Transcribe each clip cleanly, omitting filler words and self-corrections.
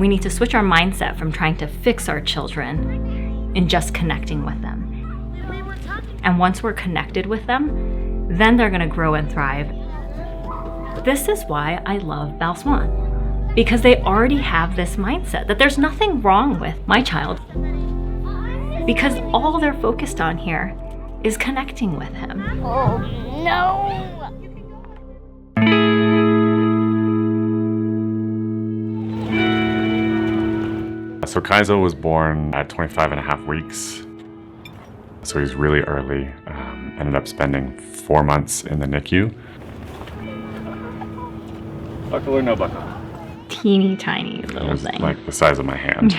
We need to switch our mindset from trying to fix our children and just connecting with them. And once we're connected with them, then they're gonna grow and thrive. This is why I love Bal Swan, because they already have this mindset that there's nothing wrong with my child, because all they're focused on here is connecting with him. Oh, no! So Kiazo was born at 25 and a half weeks. So he's really early. Ended up spending 4 months in the NICU. Buckle or no buckle? Teeny tiny little thing. Like the size of my hand.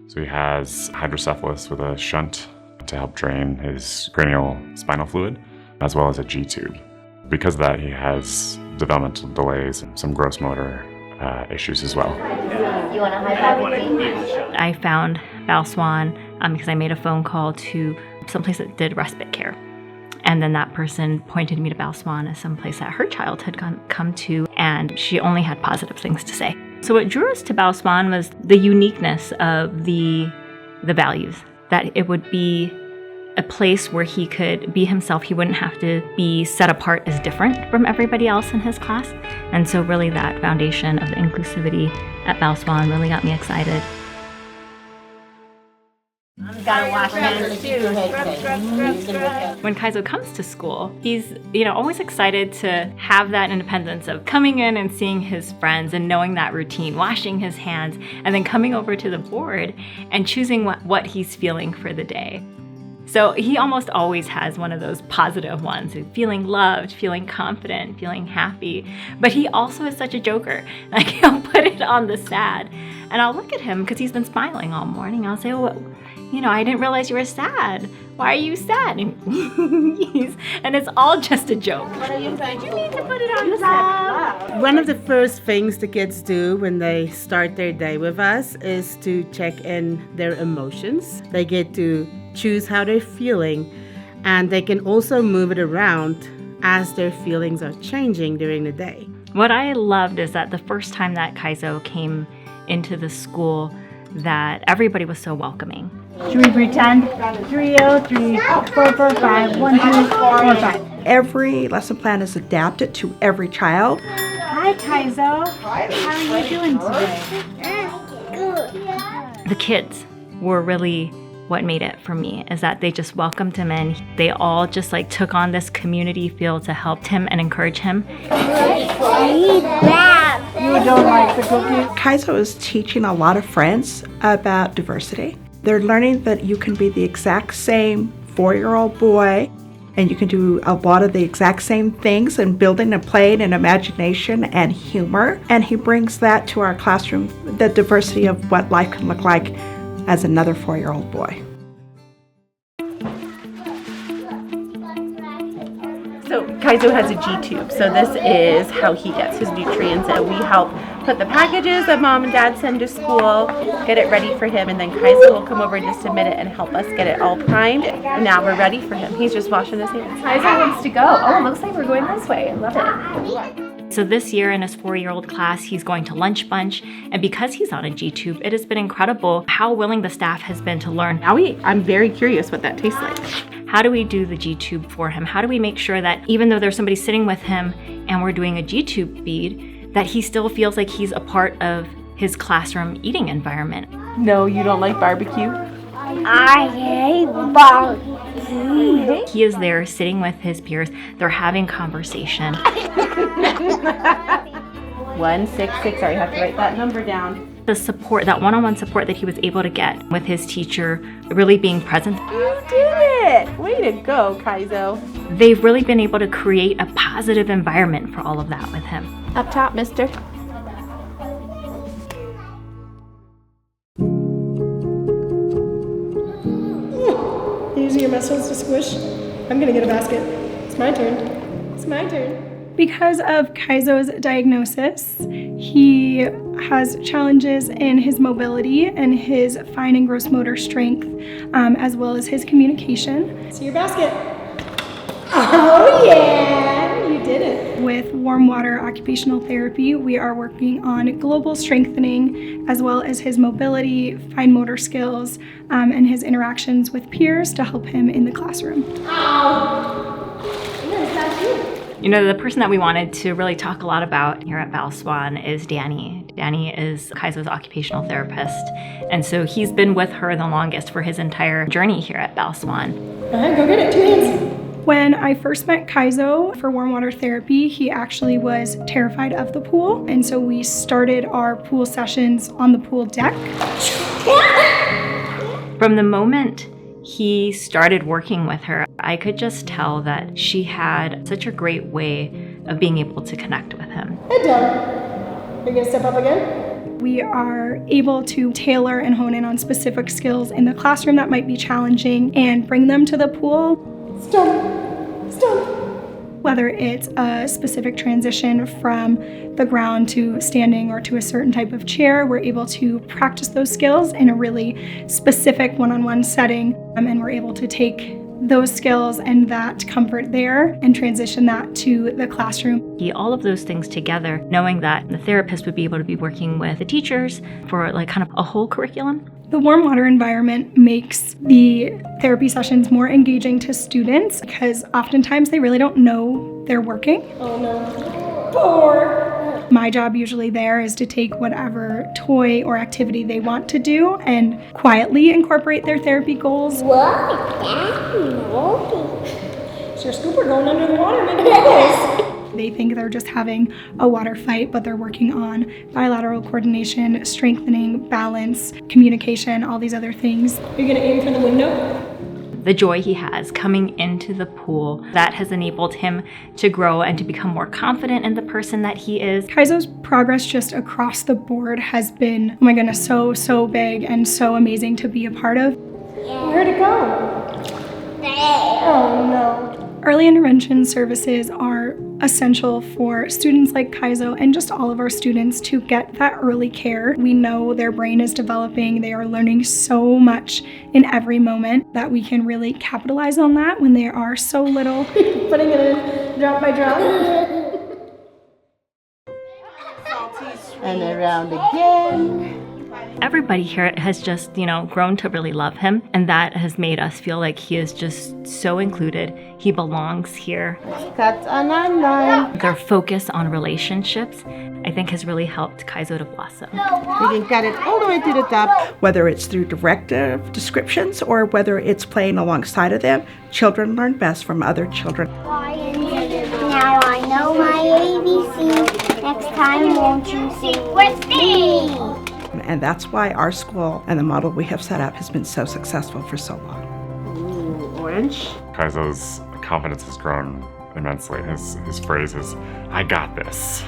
So he has hydrocephalus with a shunt to help drain his cranial spinal fluid, as well as a G-tube. Because of that, he has developmental delays and some gross motor issues as well. You want to high five with me? I found Bal Swan because I made a phone call to someplace that did respite care. And then that person pointed me to Bal Swan as someplace that her child had come to, and she only had positive things to say. So what drew us to Bal Swan was the uniqueness of the values, that it would be a place where he could be himself. He wouldn't have to be set apart as different from everybody else in his class. And so really that foundation of the inclusivity at Bal Swan really got me excited. Gotta wash hands too. When Kiazo comes to school, he's always excited to have that independence of coming in and seeing his friends and knowing that routine, washing his hands, and then coming over to the board and choosing what he's feeling for the day. So he almost always has one of those positive ones, feeling loved, feeling confident, feeling happy. But he also is such a joker. Like, he'll put it on the sad. And I'll look at him because he's been smiling all morning. I'll say, oh, I didn't realize you were sad. Why are you sad? And it's all just a joke. You need to put it on the sad. One of the first things the kids do when they start their day with us is to check in their emotions. They get to choose how they're feeling, and they can also move it around as their feelings are changing during the day. What I loved is that the first time that Kiazo came into the school, that everybody was so welcoming. Should we pretend? 303 445 1245. Every lesson plan is adapted to every child. Hi, Kiazo. How are you doing today? The kids were really what made it for me, is that they just welcomed him in. They all just took on this community feel to help him and encourage him. You don't like the cookies? Kiazo is teaching a lot of friends about diversity. They're learning that you can be the exact same 4-year-old boy, and you can do a lot of the exact same things and building and playing and imagination and humor. And he brings that to our classroom, the diversity of what life can look like as another 4-year-old boy. So Kiazo has a G-tube, so this is how he gets his nutrients, and we help put the packages that mom and dad send to school, get it ready for him, and then Kiazo will come over in just a minute and help us get it all primed. And now we're ready for him. He's just washing his hands. Kiazo wants to go. Oh, it looks like we're going this way. I love it. So this year in his 4-year-old class, he's going to Lunch Bunch. And because he's on a G-tube, it has been incredible how willing the staff has been to learn. Now I'm very curious what that tastes like. How do we do the G-tube for him? How do we make sure that even though there's somebody sitting with him and we're doing a G-tube feed, that he still feels like he's a part of his classroom eating environment? No, you don't like barbecue? I hate barbecue. He is there sitting with his peers. They're having conversation. 166, sorry, you have to write that number down. The support, that one-on-one support that he was able to get with his teacher, really being present. You did it! Way to go, Kiazo. They've really been able to create a positive environment for all of that with him. Up top, mister. Using your muscles to squish. I'm gonna get a basket. It's my turn. It's my turn. Because of Kiazo's diagnosis, he has challenges in his mobility and his fine and gross motor strength, as well as his communication. See your basket. Oh yeah, you did it. With warm water occupational therapy, we are working on global strengthening as well as his mobility, fine motor skills, and his interactions with peers to help him in the classroom. You know, the person that we wanted to really talk a lot about here at Bal Swan is Danny. Danny is Kiazo's occupational therapist, and so he's been with her the longest for his entire journey here at Bal Swan. Go get it, 2 hands. When I first met Kiazo for warm water therapy, he actually was terrified of the pool, and so we started our pool sessions on the pool deck. From the moment he started working with her, I could just tell that she had such a great way of being able to connect with him. Head down. Are you gonna step up again? We are able to tailor and hone in on specific skills in the classroom that might be challenging and bring them to the pool. Stop. Whether it's a specific transition from the ground to standing or to a certain type of chair, we're able to practice those skills in a really specific one-on-one setting, and we're able to take those skills and that comfort there and transition that to the classroom. All of those things together, knowing that the therapist would be able to be working with the teachers for like kind of a whole curriculum. The warm water environment makes the therapy sessions more engaging to students because oftentimes they really don't know they're working. Oh no. 4. My job usually there is to take whatever toy or activity they want to do and quietly incorporate their therapy goals. What? Daddy, Is your scooper going under the water? Maybe bubbles. They think they're just having a water fight, but they're working on bilateral coordination, strengthening, balance, communication, all these other things. Are you gonna aim for the window? The joy he has coming into the pool, that has enabled him to grow and to become more confident in the person that he is. Kiazo's progress just across the board has been, oh my goodness, so big and so amazing to be a part of. Where'd it go? Oh no. Early intervention services are essential for students like Kiazo and just all of our students to get that early care. We know their brain is developing. They are learning so much in every moment that we can really capitalize on that when they are so little. Putting it in drop by drop. And around again. Everybody here has just, grown to really love him, and that has made us feel like he is just so included. He belongs here. Cut on our line. Their focus on relationships, I think, has really helped Kiazo to blossom. We can cut it all the way to the top. Whether it's through directive descriptions or whether it's playing alongside of them, children learn best from other children. Now I know my ABC. Next time, won't you sing with me? And that's why our school and the model we have set up has been so successful for so long. Ooh, orange. Kiazo's confidence has grown immensely. His phrase is, "I got this."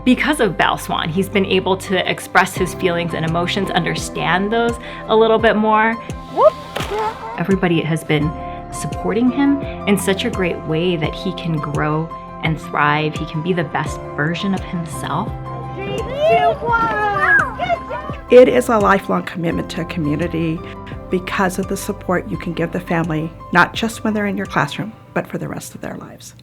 Because of Bal Swan, he's been able to express his feelings and emotions, understand those a little bit more. Everybody has been supporting him in such a great way that he can grow and thrive. He can be the best version of himself. 3, 2, 1. It is a lifelong commitment to a community because of the support you can give the family, not just when they're in your classroom, but for the rest of their lives.